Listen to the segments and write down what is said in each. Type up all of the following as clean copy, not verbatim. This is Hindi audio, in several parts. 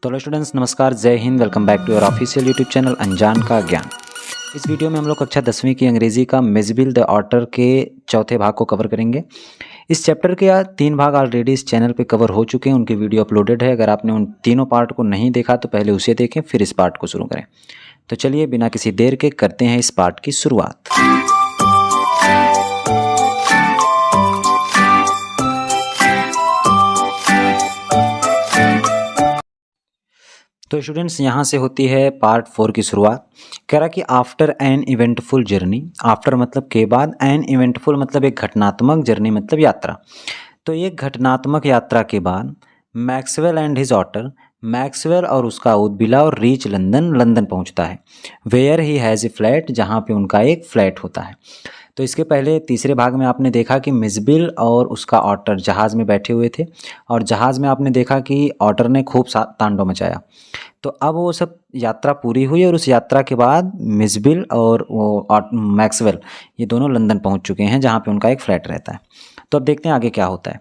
तो हेलो स्टूडेंट्स, नमस्कार, जय हिंद। Welcome back to your official YouTube channel अनजान का ज्ञान। इस वीडियो में हम लोग कक्षा 10वीं की अंग्रेजी का मिसबिल द ऑटर के चौथे भाग को कवर करेंगे। इस चैप्टर के 3 भाग ऑलरेडी इस चैनल पे कवर हो चुके हैं, उनकी वीडियो अपलोडेड है। अगर आपने उन तीनों पार्ट को नहीं देखा तो पहले उसे देखें, फिर इस पार्ट को शुरू करें। तो चलिए बिना किसी देर के करते हैं इस पार्ट की शुरुआत। तो स्टूडेंट्स, यहाँ से होती है पार्ट 4 की शुरुआत। कह रहा कि after an eventful journey, after मतलब के बाद, एन इवेंटफुल मतलब एक घटनात्मक, जर्नी मतलब यात्रा। तो एक घटनात्मक यात्रा के बाद Maxwell and his otter, Maxwell और उसका उदबिला और रीच लंदन, लंदन पहुँचता है। Where he has a flat, जहाँ पे उनका एक फ्लैट होता है। तो इसके पहले तीसरे भाग में आपने देखा कि मिसबिल और उसका ऑटर जहाज़ में बैठे हुए थे, और जहाज़ में आपने देखा कि ऑटर ने खूब तांडव मचाया। तो अब वो सब यात्रा पूरी हुई और उस यात्रा के बाद मिसबिल और वो मैक्सवेल ये दोनों लंदन पहुंच चुके हैं, जहां पे उनका एक फ्लैट रहता है। तो अब देखते हैं आगे क्या होता है।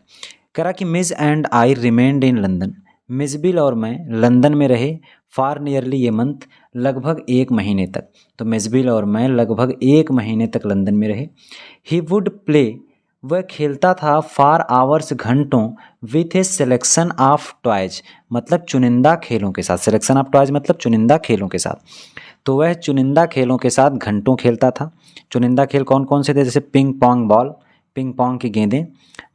कह रहा कि miss and I remained in London, मिसबिल और मैं लंदन में रहे फॉर नियरली ये मंथ, लगभग 1 महीने तक। तो मिसबिल और मैं लगभग 1 महीने तक लंदन में रहे। ही वुड प्ले, वह खेलता था फॉर आवर्स, घंटों, with A selection of toys, मतलब चुनिंदा खेलों के साथ। सिलेक्शन ऑफ टॉयज मतलब चुनिंदा खेलों के साथ। तो वह चुनिंदा खेलों के साथ घंटों खेलता था। चुनिंदा खेल कौन कौन से थे? जैसे ping pong ball, ping Pong की गेंदें,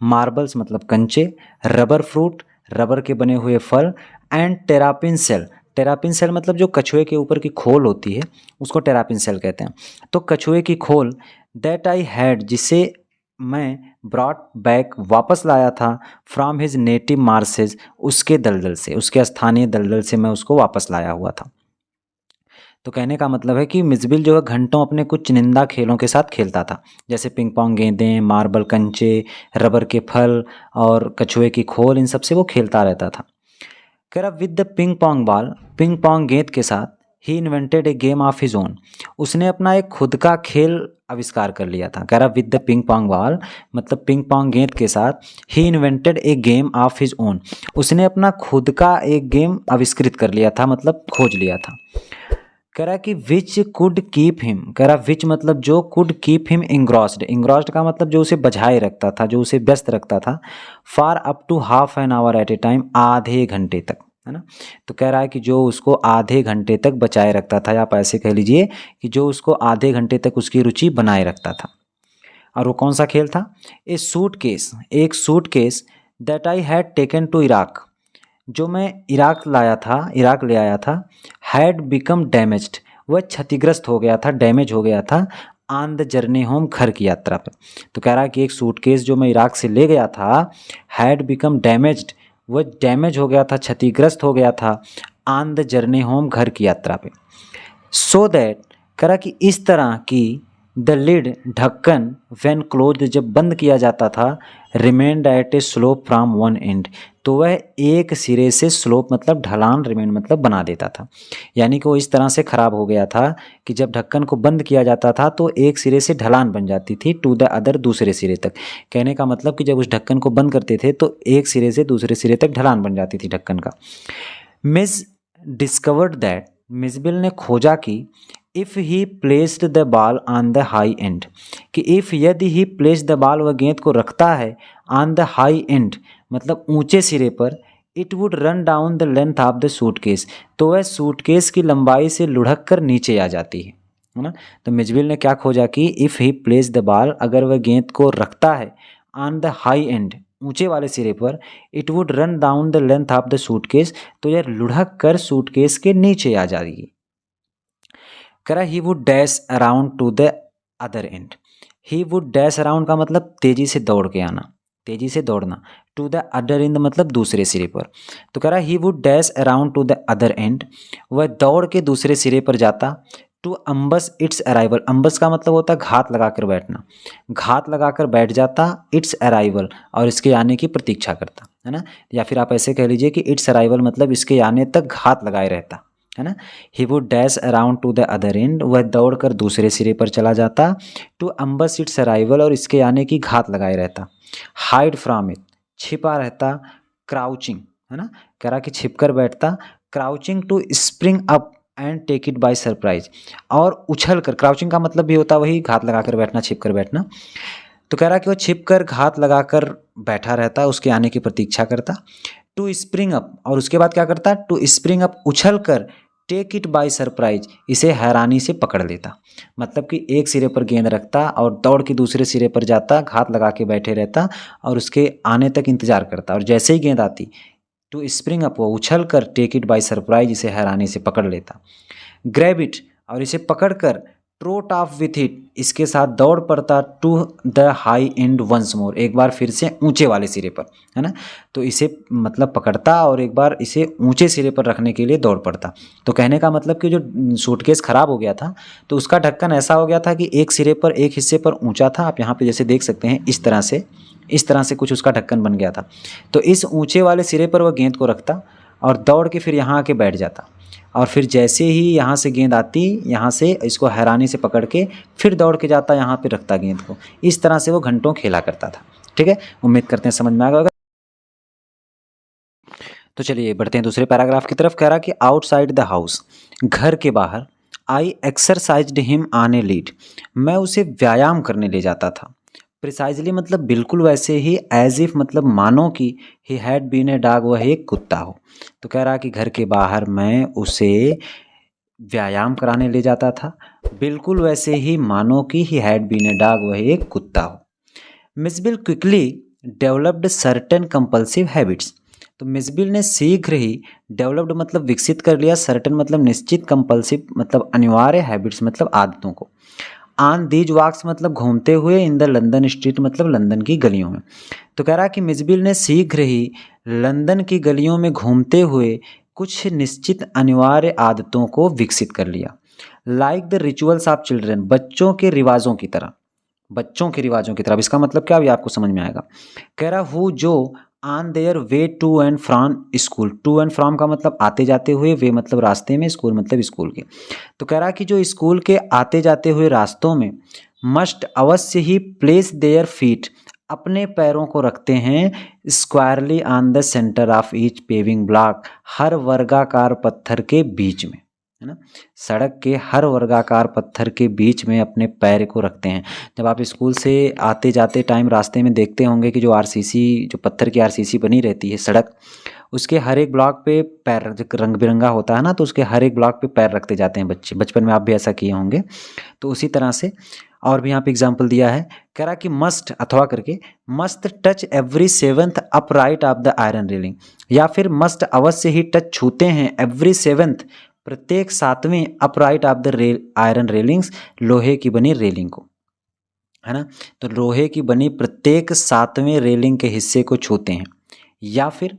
मार्बल्स मतलब कंचे, रबर फ्रूट, रबर के बने हुए फल, and terrapin shell. Terrapin shell मतलब जो कछुए के ऊपर की खोल होती है उसको टेरापिन सेल कहते हैं। तो कछुए की खोल, दैट आई हैड, जिसे मैं ब्रॉट बैक, वापस लाया था, फ्रॉम हिज नेटिव मार्सेज, उसके दलदल से, उसके स्थानीय दलदल से मैं उसको वापस लाया हुआ था। तो कहने का मतलब है कि मिसबिल जो है घंटों अपने कुछ चुनिंदा खेलों के साथ खेलता था, जैसे पिंग पोंग गेंदें, मार्बल कंचे, रबर के फल और कछुए की खोल, इन सब से वो खेलता रहता था। कह रहा with the ping pong ball, ping pong गेंद के साथ, he invented a game of his own, उसने अपना एक खुद का खेल आविष्कार कर लिया था। कह रहा with the ping pong ball मतलब पिंग पोंग गेंद के साथ, he invented a game of his own, उसने अपना खुद का एक गेम आविष्कृत कर लिया था, मतलब खोज लिया था। कह रहा कि विच कुड कीप हिम, कह रहा विच मतलब जो, could keep him engrossed, engrossed का मतलब जो उसे बझाए रखता था, जो उसे व्यस्त रखता था, for up to half an hour at a time, आधे घंटे तक, है ना। तो कह रहा है कि जो उसको आधे घंटे तक बचाए रखता था, या आप ऐसे कह लीजिए कि जो उसको आधे घंटे तक उसकी रुचि बनाए रखता था। और वो कौन सा खेल था? ए सूट केस, एक suitcase, that I had taken to Iraq, जो मैं इराक लाया था, इराक ले आया था, हैड बिकम डैमेज्ड, वह क्षतिग्रस्त हो गया था, डैमेज हो गया था, ऑन द जर्नी होम, घर की यात्रा पर। तो कह रहा है कि एक सूटकेस जो मैं इराक से ले गया था, हैड बिकम डैमेज्ड, वह डैमेज हो गया था, क्षतिग्रस्त हो गया था, ऑन द जर्नी होम, घर की यात्रा पे। सो दैट, कह रहा कि इस तरह की, द लिड, ढक्कन, व्हेन क्लोज्ड, जब बंद किया जाता था, remained at a slope from one end, तो वह एक सिरे से, स्लोप मतलब ढलान, रिमेंड मतलब बना देता था। यानी कि वो इस तरह से ख़राब हो गया था कि जब ढक्कन को बंद किया जाता था तो एक सिरे से ढलान बन जाती थी, टू द अदर, दूसरे सिरे तक। कहने का मतलब कि जब उस ढक्कन को बंद करते थे तो एक सिरे से दूसरे सिरे तक ढलान बन जाती थी ढक्कन का। मिस डिस्कवर्ड दैट, मिसबिल ने खोजा कि, if he placed the ball on the high and, कि इफ़, यदि ही प्लेस द बॉल, वह गेंद को रखता है, ऑन द हाई एंड मतलब ऊंचे सिरे पर, it would run down the length of the suitcase, तो वह सूटकेस की लंबाई से लुढ़क कर नीचे आ जाती है ना। तो मिसबिल ने क्या खोजा कि if he place the ball, अगर वह गेंद को रखता है, ऑन द हाई एंड, ऊंचे वाले सिरे पर, it would run down the length of the suitcase, तो यह लुढ़क कर सूटकेस के नीचे आ जाएगी। कह रहा he would dash around two the other and, he would dash around का मतलब तेजी से दौड़ के आना, तेजी से दौड़ना, टू द अदर एंड मतलब दूसरे सिरे पर। तो कह रहा he would dash around two the other and, वह दौड़ के दूसरे सिरे पर जाता, टू अम्बस इट्स अराइवल, अम्बस का मतलब होता है घात लगाकर बैठना, घात लगाकर बैठ जाता, इट्स अराइवल, और इसके आने की प्रतीक्षा करता, है ना। या फिर आप ऐसे कह लीजिए कि इट्स अराइवल मतलब इसके आने तक घात लगाए रहता, है ना। He would dash around two the other and, वह दौड़कर दूसरे सिरे पर चला जाता, टू अम्बस इट्स अराइवल, और इसके आने की घात लगाए रहता, हाइड फ्रॉम इट, छिपा रहता, क्राउचिंग, है ना, कह रहा कि छिपकर बैठता, crouching to spring up and take it by surprise, और उछल कर, क्राउचिंग का मतलब भी होता है वही घात लगाकर बैठना, छिप कर बैठना। तो कह रहा कि वो छिप कर घात लगाकर बैठा रहता, उसके आने की प्रतीक्षा करता। टू स्प्रिंग अप, और उसके बाद क्या करता, टू स्प्रिंग अप उछल कर, टेक इट बाय सरप्राइज, इसे हैरानी से पकड़ लेता। मतलब कि एक सिरे पर गेंद रखता और दौड़ के दूसरे सिरे पर जाता, घात लगा के बैठे रहता और उसके आने तक इंतजार करता, और जैसे ही गेंद आती, टू स्प्रिंग अप, वो उछल कर, टेक इट बाय सरप्राइज, इसे हैरानी से पकड़ लेता। ग्रैब इट, और इसे पकड़कर, ट्रोट ऑफ विथ इट, इसके साथ दौड़ पड़ता, to the high end once more, एक बार फिर से ऊंचे वाले सिरे पर, है ना। तो इसे मतलब पकड़ता और एक बार इसे ऊंचे सिरे पर रखने के लिए दौड़ पड़ता। तो कहने का मतलब कि जो सूटकेस खराब हो गया था, तो उसका ढक्कन ऐसा हो गया था कि एक सिरे पर, एक हिस्से पर ऊंचा था, आप यहाँ पे जैसे देख सकते हैं इस तरह से कुछ उसका ढक्कन बन गया था। तो इस ऊंचे वाले सिरे पर वह गेंद को रखता और दौड़ के फिर यहाँ आके बैठ जाता, और फिर जैसे ही यहाँ से गेंद आती, यहाँ से इसको हैरानी से पकड़ के फिर दौड़ के जाता, यहाँ पे रखता गेंद को। इस तरह से वो घंटों खेला करता था। ठीक है, उम्मीद करते हैं समझ में आ गया होगा। तो चलिए बढ़ते हैं दूसरे पैराग्राफ की तरफ। कह रहा कि आउटसाइड द हाउस, घर के बाहर, I exercised him on a lead, मैं उसे व्यायाम करने ले जाता था। प्रिसाइजली मतलब बिल्कुल वैसे ही, एज इफ मतलब मानो कि, he had been a dog, वह एक कुत्ता हो। तो कह रहा कि घर के बाहर मैं उसे व्यायाम कराने ले जाता था, बिल्कुल वैसे ही मानो कि he had been a dog, वह एक कुत्ता हो। Miss Bill quickly developed certain compulsive habits, तो मिस बिल ने शीघ्र ही, डेवलप्ड मतलब विकसित कर लिया, सर्टेन मतलब निश्चित, कंपल्सिव मतलब अनिवार्य, हैबिट्स मतलब आदतों को। ऑन दीज वॉक्स मतलब घूमते हुए, इन द लंदन स्ट्रीट मतलब लंदन की गलियों में। तो कह रहा कि मिस बिल ने शीघ्र ही लंदन की गलियों में घूमते हुए कुछ निश्चित अनिवार्य आदतों को विकसित कर लिया। Like the rituals of children, बच्चों के रिवाजों की तरह, बच्चों के रिवाजों की तरफ। इसका मतलब क्या भी आपको समझ में आएगा। कह रहा हु जो on their way to and from school, to and from का मतलब आते जाते हुए, वे मतलब रास्ते में, स्कूल मतलब स्कूल के। तो कह रहा कि जो स्कूल के आते जाते हुए रास्तों में, मस्ट अवश्य ही प्लेस देयर फीट, अपने पैरों को रखते हैं, squarely on the centre of each paving block, हर वर्गाकार पत्थर के बीच में, है ना। सड़क के हर वर्गाकार पत्थर के बीच में अपने पैर को रखते हैं। जब आप स्कूल से आते जाते टाइम रास्ते में देखते होंगे कि जो आरसीसी, जो पत्थर की आरसीसी बनी रहती है सड़क, उसके हर एक ब्लॉक पे पैर, जो रंग बिरंगा होता है ना, तो उसके हर एक ब्लॉक पे पैर रखते जाते हैं बच्चे। बचपन में आप भी ऐसा किए होंगे। तो उसी तरह से और भी यहाँ पे एग्जाम्पल दिया है। कह रहा कि मस्ट अथवा करके, must touch every seventh upright of the iron railing, या फिर मस्ट अवश्य ही टच छूते हैं, एवरी सेवंथ प्रत्येक सातवें, upright of the iron railings, लोहे की बनी रेलिंग को, है ना। तो लोहे की बनी प्रत्येक सातवें रेलिंग के हिस्से को छूते हैं। या फिर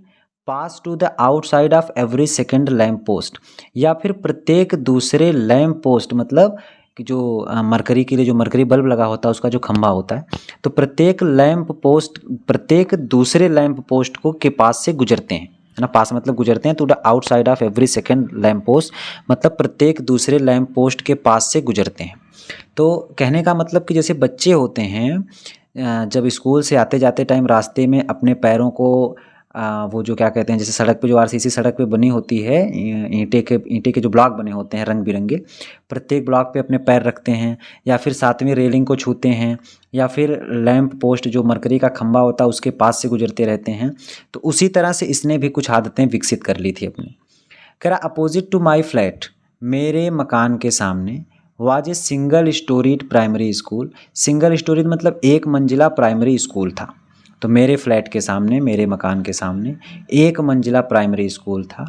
pass to the outside of every second lamp post, या फिर प्रत्येक दूसरे लैम्प पोस्ट मतलब कि जो मरकरी के लिए जो मरकरी बल्ब लगा होता है उसका जो खंभा होता है, तो प्रत्येक लैम्प पोस्ट, प्रत्येक दूसरे लैम्प पोस्ट को के पास से गुजरते हैं, है ना। पास मतलब गुजरते हैं। To the outside of every second lamp post मतलब प्रत्येक दूसरे लैम्प पोस्ट के पास से गुजरते हैं। तो कहने का मतलब कि जैसे बच्चे होते हैं, जब स्कूल से आते जाते टाइम रास्ते में अपने पैरों को, वो जो क्या कहते हैं, जैसे सड़क पे जो आरसीसी सड़क पे बनी होती है, ईंटे के जो ब्लॉक बने होते हैं रंग बिरंगे, प्रत्येक ब्लॉक पे अपने पैर रखते हैं, या फिर सातवीं रेलिंग को छूते हैं, या फिर लैंप पोस्ट जो मरकरी का खंभा होता है उसके पास से गुजरते रहते हैं। तो उसी तरह से इसने भी कुछ आदतें विकसित कर ली थी अपनी। कह रहा अपोजिट टू माई फ्लैट, मेरे मकान के सामने, was a single storeyed primary school, single storeyed मतलब एक मंजिला प्राइमरी स्कूल था। तो मेरे फ्लैट के सामने, मेरे मकान के सामने एक मंजिला प्राइमरी स्कूल था।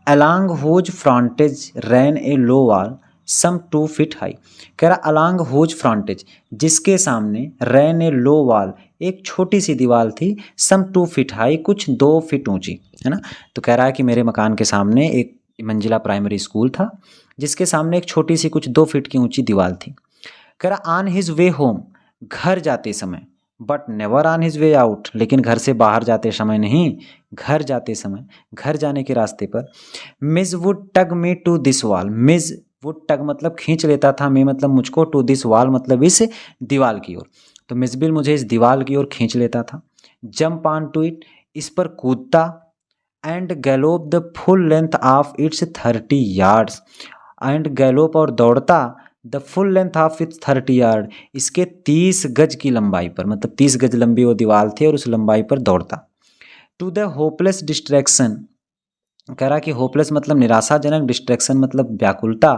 अलॉन्ग हुज फ्रंटेज रैन ए लो वॉल सम 2 फीट हाई, कह रहा अलॉन्ग हुज फ्रंटेज जिसके सामने, रैन ए लो वॉल एक छोटी सी दीवार थी, सम 2 फीट हाई कुछ 2 फीट ऊंची, है ना। तो कह रहा है कि मेरे मकान के सामने एक मंजिला प्राइमरी स्कूल था जिसके सामने एक छोटी सी कुछ 2 फीट की ऊंची दीवार थी। कह रहा ऑन हिज वे होम, घर जाते समय, but never on his way out, लेकिन घर से बाहर जाते समय नहीं, घर जाते समय, घर जाने के रास्ते पर, miss would tug me to this wall, miss would tug मतलब खींच लेता था, मैं मतलब मुझको, टू दिस वॉल मतलब इस दीवार की ओर। तो मिस बिल मुझे इस दीवार की ओर खींच लेता था। जंप ऑन टू इट, इस पर कूदता, and gallop the full length of its 30 yards. And gallop और दौड़ता the full length of its 30 yard, इसके 30 गज की लंबाई पर, मतलब 30 गज लंबी वो दीवार थी और उस लंबाई पर दौड़ता। टू द होपलेस डिस्ट्रैक्शन, कह रहा कि होपलेस मतलब निराशाजनक, डिस्ट्रैक्शन मतलब व्याकुलता,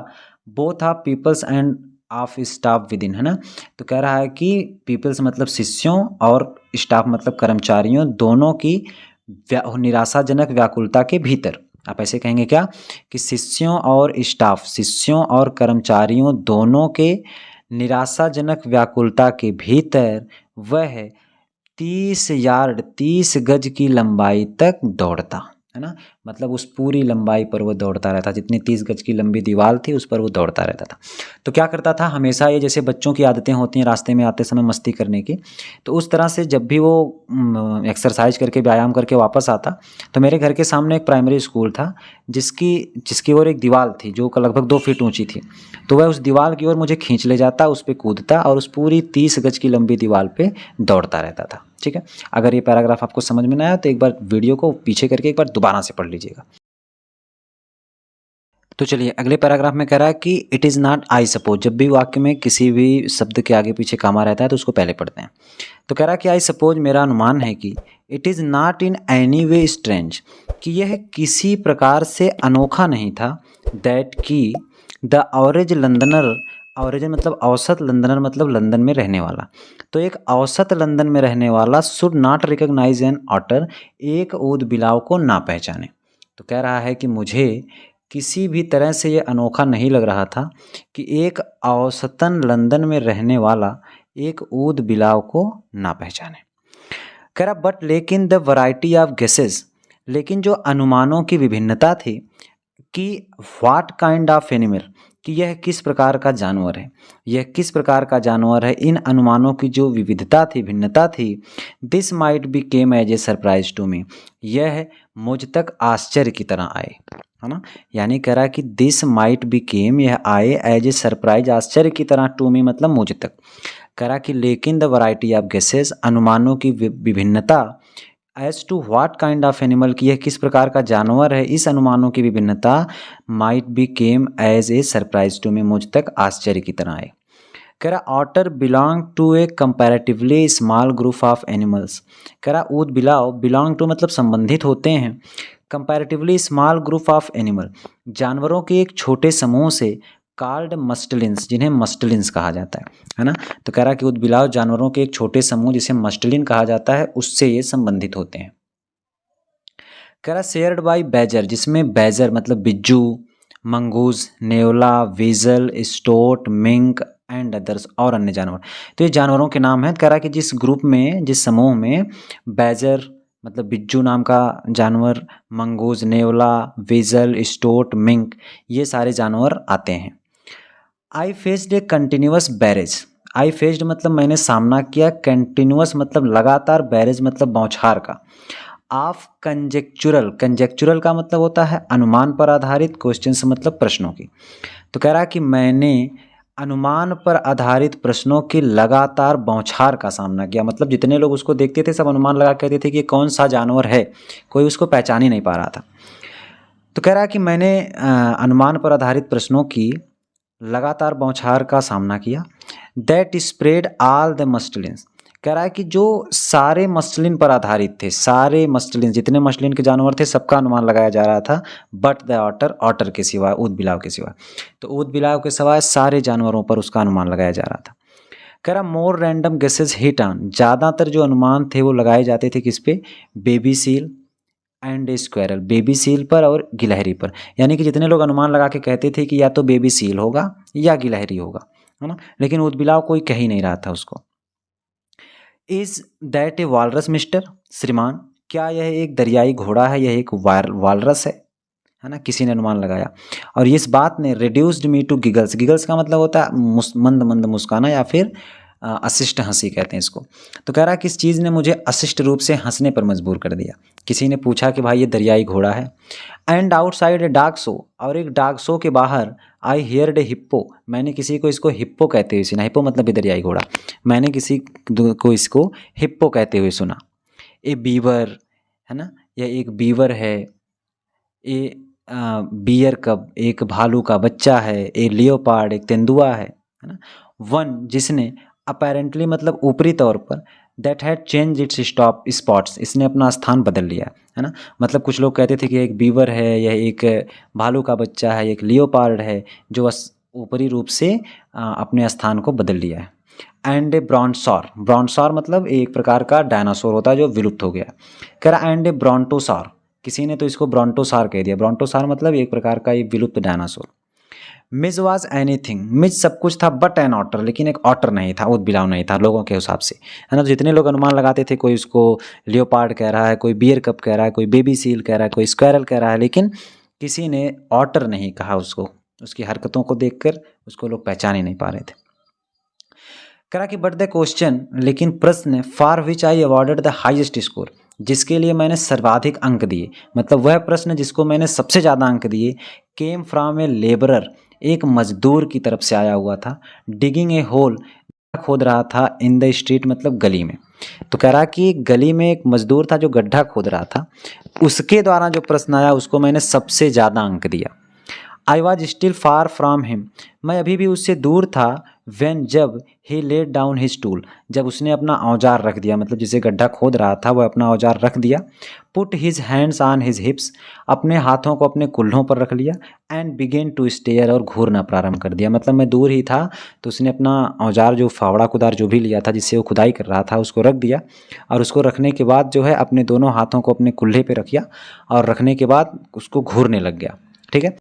both of peoples and of staff within, है ना। तो कह रहा है कि पीपल्स मतलब शिष्यों और स्टाफ मतलब कर्मचारियों दोनों की निराशाजनक व्याकुलता के भीतर। आप ऐसे कहेंगे क्या कि शिष्यों और स्टाफ, शिष्यों और कर्मचारियों दोनों के निराशाजनक व्याकुलता के भीतर वह 30 यार्ड 30 गज की लंबाई तक दौड़ता, है ना। मतलब उस पूरी लंबाई पर वो दौड़ता रहता, जितनी 30 गज की लंबी दीवार थी उस पर वो दौड़ता रहता था। तो क्या करता था हमेशा, ये जैसे बच्चों की आदतें होती हैं रास्ते में आते समय मस्ती करने की, तो उस तरह से जब भी वो एक्सरसाइज करके व्यायाम करके वापस आता, तो मेरे घर के सामने एक प्राइमरी स्कूल था जिसकी ओर एक दीवार थी जो लगभग 2 फीट ऊंची थी। तो वह उस दीवार की ओर मुझे खींच ले जाता, उस पर कूदता और उस पूरी 30 गज की लंबी दीवार पे दौड़ता रहता था। ठीक है, अगर ये पैराग्राफ आपको समझ में ना आया तो एक बार वीडियो को पीछे करके एक बार दोबारा से पढ़ लीजिएगा। तो चलिए अगले पैराग्राफ में कह रहा है कि it is not I suppose. जब भी वाक्य में किसी भी शब्द के आगे पीछे कामा रहता है तो उसको पहले पढ़ते हैं। तो कह रहा है कि आई सपोज, मेरा अनुमान है कि it is not in any way strange, कि यह किसी प्रकार से अनोखा नहीं था, दैट कि द एवरेज लंदनर, एवरेज मतलब औसत, लंदनर मतलब लंदन में रहने वाला, तो एक औसत लंदन में रहने वाला should not recognise an otter, एक ऊद बिलाव को ना पहचाने। तो कह रहा है कि मुझे किसी भी तरह से ये अनोखा नहीं लग रहा था कि एक औसतन लंदन में रहने वाला एक ऊद बिलाव को ना पहचाने। कह रहा बट लेकिन द वैरायटी ऑफ गेसेस, लेकिन जो अनुमानों की विभिन्नता थी कि व्हाट काइंड ऑफ एनिमल, कि यह किस प्रकार का जानवर है, यह किस प्रकार का जानवर है, इन अनुमानों की जो विविधता थी, भिन्नता थी, this might be came as a surprise to me, यह मुझ तक आश्चर्य की तरह आए, है ना। यानी कह रहा है कि दिस माइट बी केम, यह आए एज ए सरप्राइज, आश्चर्य की तरह, टू मी मतलब मुझ तक। कह रहा कि लेकिन द वैरायटी ऑफ गेसेस, अनुमानों की विभिन्नता, as to what kind of animal, की यह किस प्रकार का जानवर है, इस अनुमानों की विभिन्नता might be came as a surprise to me, मुझ तक आश्चर्य की तरह आए। कह रहा otter belong to a comparatively small group of animals, कह रहा ऊद बिलाव, बिलोंग टू मतलब संबंधित होते हैं, comparatively small group of animal, जानवरों के एक छोटे समूह से, कॉल्ड मस्टलिन्स, जिन्हें मस्टलिन्स कहा जाता है ना। तो कह रहा कि ऊद बिलाव जानवरों के एक छोटे समूह जिसे मस्टलिन कहा जाता है उससे ये संबंधित होते हैं। कह रहा शेयर्ड बाई बैजर, जिसमें बैजर मतलब बिज्जू, मंगूज, नेवला, weasel, stoat, mink and others, और अन्य जानवर। तो ये जानवरों के नाम हैं। कह रहा कि जिस ग्रुप में, जिस समूह में बैजर मतलब बिज्जू नाम का जानवर, मंगूज, नेवला, वीजल, स्टोट, मिंक, ये सारे जानवर आते हैं। I faced a continuous barrage, I faced मतलब मैंने सामना किया, कंटिन्यूस मतलब लगातार, बैरेज मतलब बौछार का, ऑफ कंजेक्चुरल, कंजेक्चुरल का मतलब होता है अनुमान पर आधारित, क्वेश्चन से मतलब प्रश्नों की। तो कह रहा कि मैंने अनुमान पर आधारित प्रश्नों की लगातार बौछार का सामना किया, मतलब जितने लोग उसको देखते थे सब अनुमान लगा कहते थे कि कौन सा जानवर है, कोई उसको पहचान ही नहीं पा रहा था। तो कह रहा कि मैंने अनुमान पर आधारित प्रश्नों की लगातार बौछार का सामना किया, दैट स्प्रेड ऑल द मस्टलिन्स, कह रहा है कि जो सारे मस्टलिन पर आधारित थे, सारे मस्टलिन, जितने मस्टलिन के जानवर थे सबका अनुमान लगाया जा रहा था, बट द ऑटर, ऑटर के सिवा, ऊद बिलाव के सिवा। तो ऊद बिलाव के सिवाय सारे जानवरों पर उसका अनुमान लगाया जा रहा था। कह रहा मोर रैंडम गेसेस हिट ऑन, ज़्यादातर जो अनुमान थे वो लगाए जाते थे किस पे, baby seal and squirrel, baby seal पर और गिलहरी पर। यानी कि जितने लोग अनुमान लगा के कहते थे कि या तो बेबी सील होगा या गिलहरी होगा, है ना, लेकिन ऊद बिलाव कोई कह ही नहीं रहा था उसको। Is that A walrus mister, श्रीमान, क्या यह एक दरियाई घोड़ा है, यह एक वालरस है ना, किसी ने अनुमान लगाया। और इस बात ने reduced me to giggles, giggles का मतलब होता है मंद मंद मुस्काना या फिर अशिष्ट हंसी कहते हैं इसको। तो कह रहा है कि इस चीज़ ने मुझे अशिष्ट रूप से हंसने पर मजबूर कर दिया। किसी ने पूछा कि भाई ये दरियाई घोड़ा है। And outside a dog show, और एक डॉग शो के बाहर, आई हियर्ड ए हिप्पो, मैंने किसी को इसको हिप्पो कहते हुए सुना, हिप्पो मतलब भी दरियाई घोड़ा, मैंने किसी को इसको हिप्पो कहते हुए सुना। ए बीवर, है ना, यह एक बीवर है, ए बियर कब एक भालू का बच्चा है, ए लियोपार्ड एक तेंदुआ है ना। वन जिसने, अपेरेंटली मतलब ऊपरी तौर पर, that had change it's stop spots इसने अपना स्थान बदल लिया है ना। मतलब कुछ लोग कहते थे कि एक बीवर है, यह एक भालू का बच्चा है, एक लियोपार्ड है जो ऊपरी रूप से अपने स्थान को बदल लिया है। एंड ए ब्रॉन्टोसॉर, ब्रॉन्टोसॉर मतलब एक प्रकार का डायनासोर होता है जो विलुप्त हो गया। कह रहा एंड ए ब्रॉन्टोसॉर, किसी ने तो इसको ब्रॉन्टोसॉर कह दिया। ब्रॉन्टोसॉर मतलब एक प्रकार का ये विलुप्त डायनासोर। मिज वॉज एनीथिंग, मिज सब कुछ था बट एन ऑटर, लेकिन एक ऑटर नहीं था, ऊदबिलाव नहीं था लोगों के हिसाब से, है ना। जितने लोग अनुमान लगाते थे, कोई उसको लियोपार्ड कह रहा है, कोई बियर कप कह रहा है, कोई बेबी सील कह रहा है, कोई स्क्वायरल कह रहा है, लेकिन किसी ने ऑटर नहीं कहा उसको। उसकी हरकतों को देखकर उसको लोग पहचान ही नहीं पा रहे थे। करा कि बट द क्वेश्चन, लेकिन प्रश्न, for which I awarded the highest score, जिसके लिए मैंने सर्वाधिक अंक दिए, मतलब वह प्रश्न जिसको मैंने सबसे ज़्यादा अंक दिए, केम फ्रॉम ए लेबरर, एक मजदूर की तरफ से आया हुआ था। डिगिंग ए होल, खोद रहा था, इन द स्ट्रीट मतलब गली में। तो कह रहा कि गली में एक मजदूर था जो गड्ढा खोद रहा था, उसके द्वारा जो प्रश्न आया उसको मैंने सबसे ज़्यादा अंक दिया। I was still far from him, मैं अभी भी उससे दूर था। वेन जब, ही लेड डाउन हिज टूल, जब उसने अपना औजार रख दिया, मतलब जिसे गड्ढा खोद रहा था वह अपना औजार रख दिया। Put his hands on his हिप्स, अपने हाथों को अपने कुल्हों पर रख लिया। एंड बिगेन टू स्टेयर, और घूरना प्रारंभ कर दिया। मतलब मैं दूर ही था तो उसने अपना औजार जो फावड़ा कुदार जो भी लिया था जिससे वो खुदाई कर रहा था उसको रख दिया, और उसको रखने के बाद जो है अपने दोनों हाथों को अपने कुल्हे पे रखिया, और रखने के बाद उसको घूरने लग गया। ठीक है,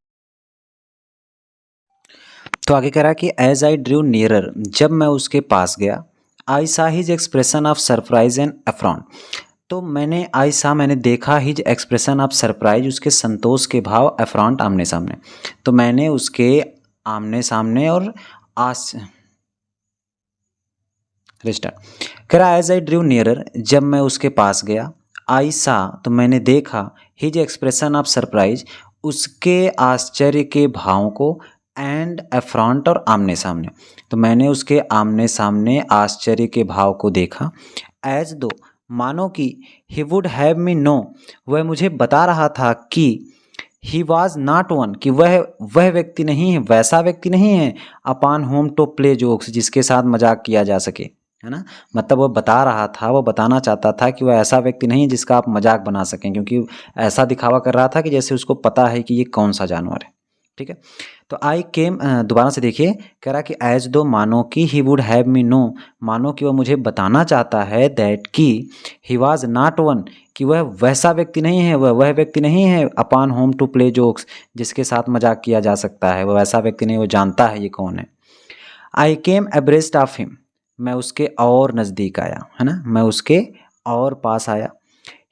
तो आगे कह रहा कि एज आई ड्रू नियरर, जब मैं उसके पास गया, I saw his expression of surprise and affront, तो मैंने देखा हिज एक्सप्रेशन ऑफ सरप्राइज, उसके संतोष के भाव, अफ्रॉन्ट आमने सामने, तो मैंने उसके आमने सामने और रिस्टार्ट कह रहा एज आई ड्रू नियरर, जब मैं उसके पास गया, आई सा तो मैंने देखा, हिज एक्सप्रेशन ऑफ सरप्राइज उसके आश्चर्य के भावों को, एंड अफ्रॉन्ट और आमने सामने, तो मैंने उसके आमने सामने आश्चर्य के भाव को देखा। एज दो मानो कि, he would have me know, वह मुझे बता रहा था कि, ही वॉज नॉट वन, कि वह व्यक्ति नहीं है, वैसा व्यक्ति नहीं है, upon whom to play jokes, जिसके साथ मजाक किया जा सके, है ना। मतलब वह बता रहा था, वह बताना चाहता था कि वह ऐसा व्यक्ति नहीं है जिसका आप मजाक बना सकें, क्योंकि ऐसा दिखावा कर रहा था कि जैसे उसको पता है कि ये कौन सा जानवर है। ठीक है, तो आई केम, दोबारा से देखिए, कह रहा कि एज दो मानो कि, he would have me know, मानो कि वह मुझे बताना चाहता है, दैट कि, ही वॉज नॉट वन, कि वह वैसा व्यक्ति नहीं है, वह व्यक्ति नहीं है, upon whom to play jokes, जिसके साथ मजाक किया जा सकता है, वह वैसा व्यक्ति नहीं, वो जानता है ये कौन है। आई केम एब्रेस्ट ऑफ हिम, मैं उसके और नज़दीक आया, है ना, मैं उसके और पास आया।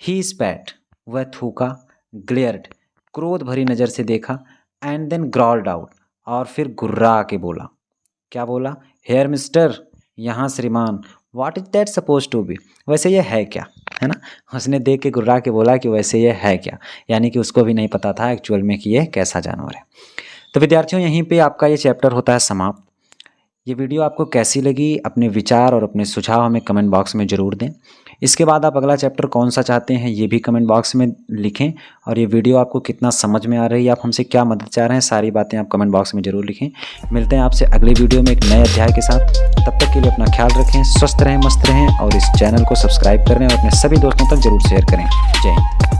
ही स्पैट, वह थूका। ग्लेयर्ड, क्रोध भरी नज़र से देखा। एंड देन ग्रॉल्ड आउट, और फिर गुर्रा के बोला। क्या बोला? हेयर मिस्टर, यहाँ श्रीमान, what is that suppose to be, वैसे ये है क्या, है ना। उसने देख के गुर्रा के बोला कि वैसे ये है क्या, यानी कि उसको भी नहीं पता था एक्चुअल में कि ये कैसा जानवर है। तो विद्यार्थियों, यहीं पे आपका ये चैप्टर होता है समाप्त। ये वीडियो आपको कैसी लगी, अपने विचार और अपने सुझाव हमें कमेंट बॉक्स में ज़रूर दें। इसके बाद आप अगला चैप्टर कौन सा चाहते हैं ये भी कमेंट बॉक्स में लिखें, और ये वीडियो आपको कितना समझ में आ रही है, आप हमसे क्या मदद चाह रहे हैं, सारी बातें आप कमेंट बॉक्स में ज़रूर लिखें। मिलते हैं आपसे अगली वीडियो में एक नए अध्याय के साथ। तब तक के लिए अपना ख्याल रखें, स्वस्थ रहें, मस्त रहें, और इस चैनल को सब्सक्राइब करें और अपने सभी दोस्तों तक जरूर शेयर करें। जय हिंद।